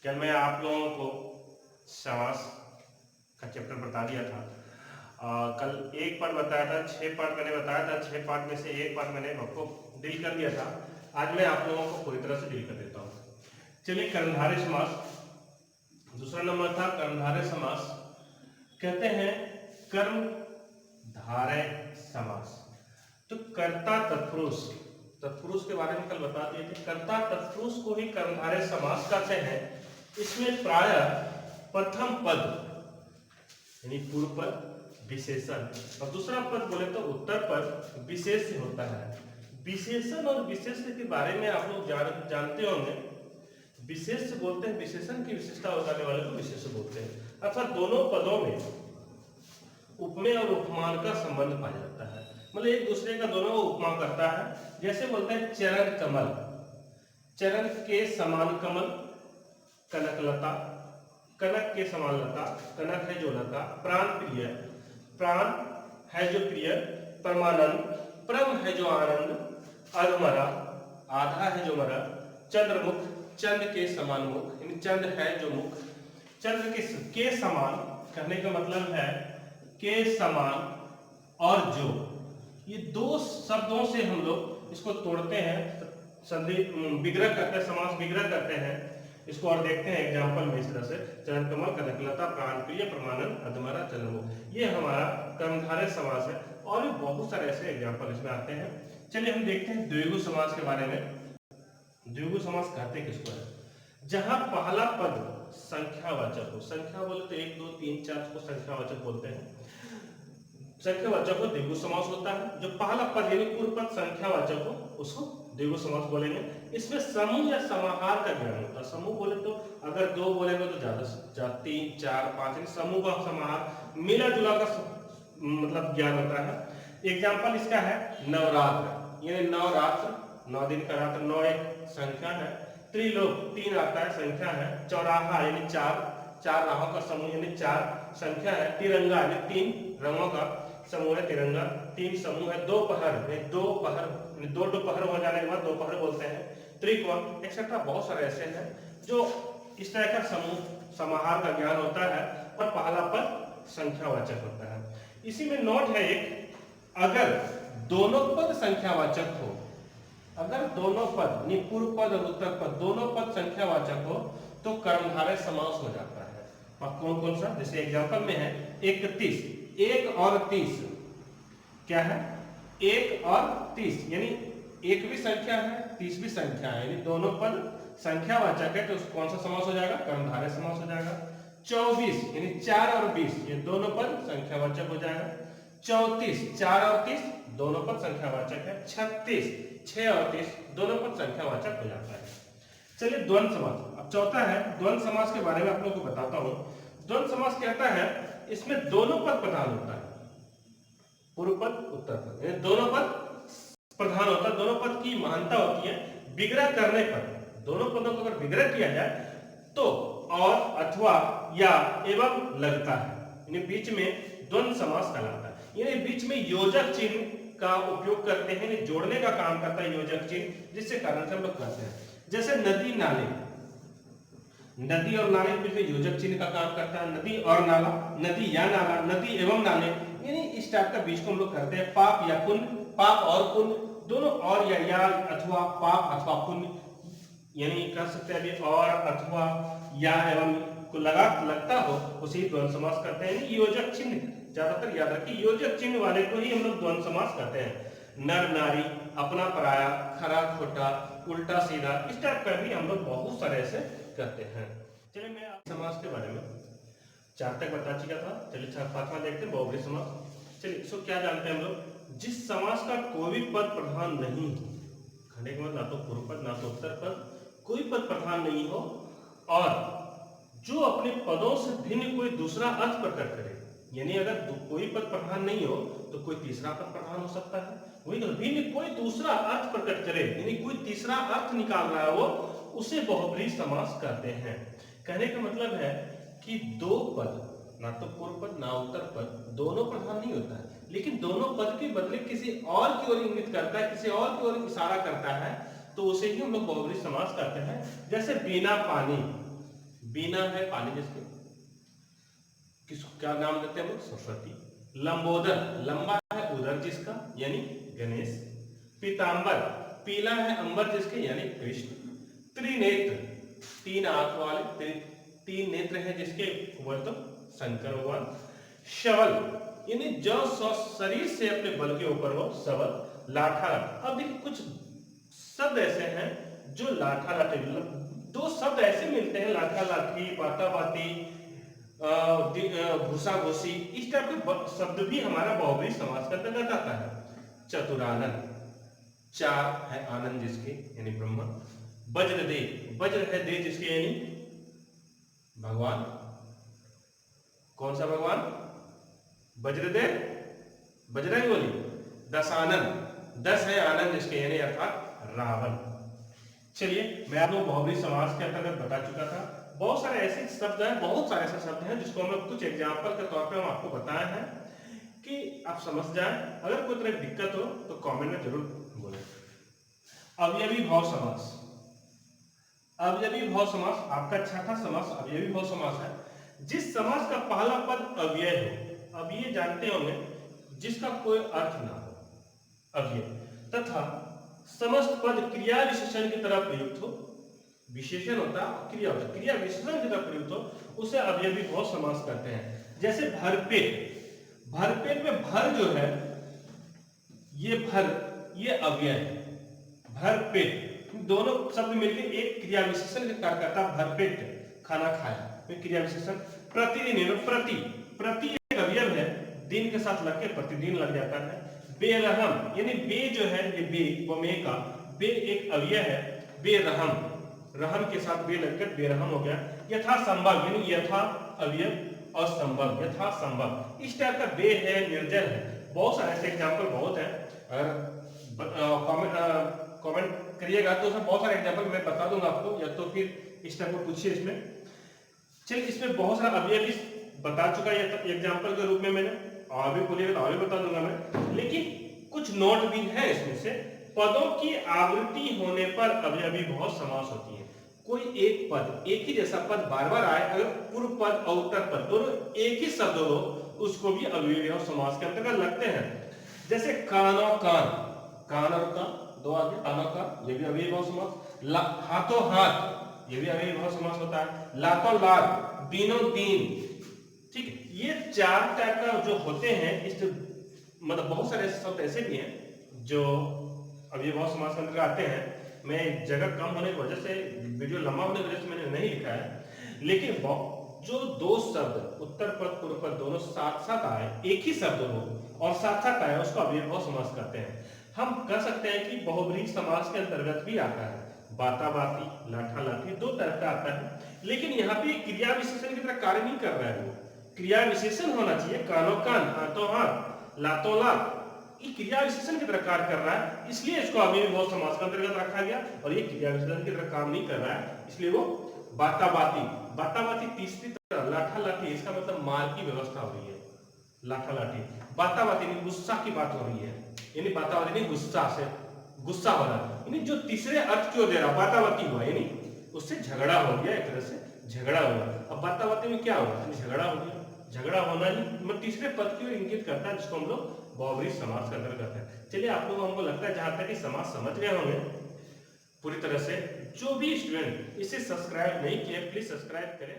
कल मैं आप लोगों को समास का चैप्टर बता दिया था। कल एक पार्ट बताया था, 6 पार्ट मैंने बताया था। 6 पार्ट में से एक पार्ट मैंने आपको डील कर दिया था। आज मैं आप लोगों को पूरी तरह से डील कर देता हूँ। चलिए, कर्मधारय समास दूसरा नंबर था। कर्मधारय समास कहते हैं कर्मधारय समास। तो कर्ता तत्पुरुष तत्पुरुष के बारे में कल बता दिए थे। कर्ता तत्पुरुष को ही कर्मधारय समास कहते हैं। इसमें प्रायः प्रथम पद यानी पूर्व पद विशेषण और दूसरा पद बोले तो उत्तर पद विशेष से होता है। विशेषण और विशेष के बारे में आप लोग जानते होंगे। विशेष से बोलते हैं, विशेषण की विशेषता बताने वाले को विशेष बोलते हैं। अर्थात दोनों पदों में उपमेय और उपमान का संबंध पाया जाता है, मतलब एक दूसरे का दोनों उपमा करता है। जैसे बोलते हैं चरण कमल, चरण के समान कमल, कनकलता, कनक के समान लता, कनक है जो लता, प्राण प्रिय, प्राण है जो प्रिय, परमानंद, परम है जो आनंद, अधमरा, आधा है जो मरा, चंद्रमुख, चंद्र के समान मुख, यानी चंद्र है जो मुख, चंद्र के समान कहने का मतलब है के समान और जो, ये दो शब्दों से हम लोग इसको तोड़ते हैं, संधि विग्रह करते हैं, समास विग्रह करते हैं इसको और देखते हैं एग्जांपल में। इस तरह से चरण कमल, कनकलता, प्राण प्रिय, परमानंद, अधमरा, चंद्रमुख, ये हमारा कर्मधारय समास है। और भी बहुत सारे ऐसे एग्जांपल इसमें आते हैं। चलिए हम देखते हैं द्विगु समास के बारे में। द्विगु समास कहते किसको है? जहां पहला पद संख्यावाचक हो। संख्या बोले तो 1 2 3 4 को संख्यावाचक बोलते हैं। संख्यावाचक हो द्विगु समास होता है। जो पहला पद यानी पूर्व पद संख्यावाचक हो उसको द्विगु समास बोलेंगे। इसमें समूह या समाहार का ज्ञान होता है। समूह बोले तो अगर 2 बोलेंगे तो ज्यादा 3 4 5 समूह का समाहार मिला जुला का मतलब ज्ञान होता है। एग्जाम्पल इसका है नवरात्र, यानी नवरात्र 9 दिन का रात्र, 9 एक संख्या है। त्रिलोक 3 आता है, संख्या है। चौराहा यानी 4 राहों का समूह यानी 4 संख्या है। तिरंगा यानी 3 रंगों का समूह है, तिरंगा 3 समूह है। दोपहर दो दोपहर हो जाने के बाद दोपहर बोलते हैं। त्रिकोण एक्सेट्रा बहुत सारे ऐसे हैं जो इस तरह का समूह समाहार का ज्ञान होता है और पहला पद संख्यावाचक होता है। इसी में नोट है एक, अगर दोनों पद संख्यावाचक हो, अगर दोनों पद पूर्व पद और उत्तर पद दोनों पद संख्यावाचक हो तो कर्मधारय समास हो जाता है। और कौन कौन सा? जैसे एग्जांपल में है 31, 1 और 30 क्या है? 1 और 30 यानी 1 भी संख्या है, 30 भी संख्या है, यानी दोनों पद संख्यावाचक है तो कौन सा समास हो जाएगा? कर्मधारय समास हो जाएगा। 24 यानी 4 और 20 ये दोनों पद संख्यावाचक हो जाएगा। 34 4 और 30 दोनों पद संख्यावाचक है। 36 6 और 30 दोनों पद संख्यावाचक हो जाता है। चलिए द्वंद्व समास, अब चौथा है द्वंद्व समास के बारे में आप लोगों को बताता हूं। द्वंद्व समास कहता है इसमें दोनों पद प्रधान होता है, पूर्व पद उत्तर पद, यानी दोनों पद प्रधान होता है। दोनों पद की महानता होती है। विग्रह करने पर दोनों पदों को अगर विग्रह किया जाए तो और, अथवा, या, एवं लगता है, यानी बीच में द्वंद्व समास कहलाता है। यानी बीच में योजक चिन्ह का उपयोग करते हैं, जोड़ने का काम करता है योजक चिन्ह, जिससे कारण से हम लोग करते हैं। जैसे नदी नाले, नदी और नाले के बीच में योजक चिन्ह का काम करता है। नदी और नाला, नदी या नाला, नदी एवं नाले, यानी इस टाइप का बीच को हम लोग करते हैं। पाप या पुण्य, पाप और पुण्य दोनों, और या अथवा, पाप अथवा पुण्य, यानी कर सकते हैं अभी और अथवा या एवं को लगता हो उसी द्वंद्व समास करते हैं। योजक चिन्ह ज्यादातर याद रखिए, योजक चिन्ह वाले को ही हम लोग द्वंद्व समास कहते हैं। नर नारी, अपना पराया, खरा खोटा, उल्टा सीधा, इस टाइप का भी हम लोग बहुत सारे ऐसे करते हैं। चलिए मैं समास के बारे में 4 तक बता चुका था। चलिए 5वां देखते हैं बहुब्रीहि समास। चलिए इसको क्या जानते हैं हम लोग? जिस समास का कोई भी पद प्रधान नहीं हो, खंडे के मतलब ना तो पूर्व पद ना तो उत्तर पद, कोई पद प्रधान नहीं हो और जो अपने पदों से भिन्न कोई दूसरा अर्थ प्रकट करे, यानी अगर कोई पद प्रधान नहीं हो तो कोई तीसरा पद प्रधान हो सकता है। वही तो भिन्न कोई दूसरा अर्थ प्रकट करे, यानी कोई तीसरा अर्थ निकाल रहा है वो, उसे बहुब्रीहि समास कहते हैं। कहने का मतलब है कि दो पद, ना तो पूर्व पद ना उत्तर पद, दोनों प्रधान नहीं होता है, लेकिन दोनों पद के बदले किसी और की ओर इंगित करता है, किसी और की ओर इशारा करता है, तो उसे ही हम लोग बहुब्रीहि समास कहते हैं। जैसे बिना पानी, बीना है पानी जिसके, किसको क्या नाम देते हैं हम लोग? सरस्वती। लंबोदर, लंबा है उदर जिसका यानी गणेश। पीतांबर, पीला है अंबर जिसके यानी कृष्ण। त्रिनेत्र, तीन आंख वाले, तीन नेत्र हैं जिसके वो तो शंकर भगवान। शबल यानी जो शरीर से अपने बल के ऊपर हो, सबल। लाठा, अब देखिए कुछ शब्द ऐसे हैं जो लाठा लाठी, दो शब्द ऐसे मिलते हैं, लाठा लाठी, बाता बाती, भूसा भूसी, इस टाइप के शब्द भी हमारा बहुब्रीहि समास के अंतर्गत आता है। चतुरानन, चार है आनंद जिसके यानी ब्रह्मा। वज्रदेव, वज्र है देव जिसके यानी भगवान। कौन सा भगवान? वज्रदेव, बजरंग बली। दशानन, दस है आनंद जिसके यानी अर्थात रावण। चलिए, मैं आपको बहुब्रीहि समास के अंतर्गत बता चुका था। बहुत सारे ऐसे शब्द हैं, बहुत सारे ऐसे शब्द हैं जिसको हम कुछ एग्जाम्पल के तौर पे हम आपको बताए हैं कि आप समझ जाएं। अगर कोई तरह दिक्कत हो तो कमेंट में जरूर बोलें। अवयवी भाव समास, अवयवी भाव समास आपका छठा समास अवयवी भाव समास है। जिस समास का पहला पद अव्यय हो, अब ये जानते होंगे जिसका कोई अर्थ ना हो, अव्यय, तथा समस्त पद क्रिया विशेषण की तरह प्रयुक्त हो, विशेषण होता है क्रिया होता है, क्रिया विशेषण की तरह प्रयुक्त हो, उसे अवयवी भाव समास कहते हैं। जैसे भरपेट, भरपेट में भर जो है ये भर, ये अव्यय है। भरपेट दोनों शब्द मिलकर एक क्रिया विशेषण का कार्य करता है। भरपेट खाना खाया, क्रिया विशेषण। प्रतिदिन, प्रति, प्रति एक अवयव है, दिन के साथ लग के प्रतिदिन लग जाता है। बेरहम यानी बे जो है, ये बे बमे का बे एक अवयव है। बेरहम, रहम के साथ बे लगकर बेरहम हो गया। यथा संभव यानी यथा अवयव और संभव यथा संभव, इस टाइप का बे है, निर्जल है। बहुत सारे ऐसे एग्जाम्पल बहुत है, अगर कमेंट करिएगा तो उसमें बहुत सारे एग्जाम्पल मैं बता दूंगा आपको, या तो फिर इस टाइप को पूछिए इसमें। चलिए, इसमें बहुत सारा अवयव भी बता चुका है एग्जाम्पल के रूप में मैंने, और भी बोलिएगा तो और भी बता दूंगा मैं, लेकिन कुछ नोट भी है इसमें से। पदों की आवृत्ति होने पर अवयवी भाव समास होती है। कोई एक पद, एक ही जैसा पद बार बार आए, अगर पूर्व पद और उत्तर पद दोनों एक ही शब्द हो, उसको भी अवयवी भाव समास के अंतर्गत लगते हैं। जैसे कानो कान, कान और कान दो आगे, कानो कान, ये भी अवयवी भाव समास। हाथों हाथ, ये भी अवयवी भाव समास होता है। लातों लात, दिनों दिन, ठीक है। ये चार टाइप का जो होते हैं, इस मतलब बहुत सारे शब्द ऐसे भी हैं जो अवयवी भाव समास के अंतर्गत आते हैं। मैं जगह कम होने की वजह से, वीडियो लंबा होने की वजह से मैंने नहीं लिखा है, लेकिन जो दो शब्द उत्तर पद पूर्व पद दोनों साथ साथ आए, एक ही शब्द हो और साथ साथ आए, उसको अवयवी भाव समास कहते हैं। हम कह सकते हैं कि बहुब्रीहि समास के अंतर्गत भी आता है। बाता बाती, लाठा लाठी, दो तरह का आता है, लेकिन यहाँ पे क्रिया विशेषण की तरह कार्य नहीं कर रहा है। वो क्रिया विशेषण होना चाहिए, कानो कान, हाथों हाथ, लातों लात, ये क्रिया विशेषण की तरह कार्य कर रहा है, इसलिए इसको अवयवी भाव समास के अंतर्गत रखा गया। और ये क्रिया विशेषण की तरह काम नहीं कर रहा है, इसलिए वो बाता बाती, बाता बाती तीसरी तरह। लाठा लाठी, इसका मतलब मार की व्यवस्था हो रही है, लाठा लाठी। बाता बाती यानी गुस्सा की बात हो रही है, यानी बाता बाती नहीं गुस्सा से, गुस्सा हो रहा है, यानी जो तीसरे अर्थ क्यों दे रहा, बाताबाती हुआ, यानी उससे झगड़ा हो गया, एक तरह से झगड़ा हुआ। अब बाताबाती में क्या हुआ, झगड़ा हो गया। झगड़ा होना ही मतलब तीसरे पद की ओर इंगित करता है, जिसको हम लोग बहुब्रीहि समास का अंतर्गत करते हैं। चलिए, आप लोग हमको लगता है जहां तक कि समास समझ गए होंगे पूरी तरह से। जो भी स्टूडेंट इसे सब्सक्राइब नहीं किए, प्लीज सब्सक्राइब करें।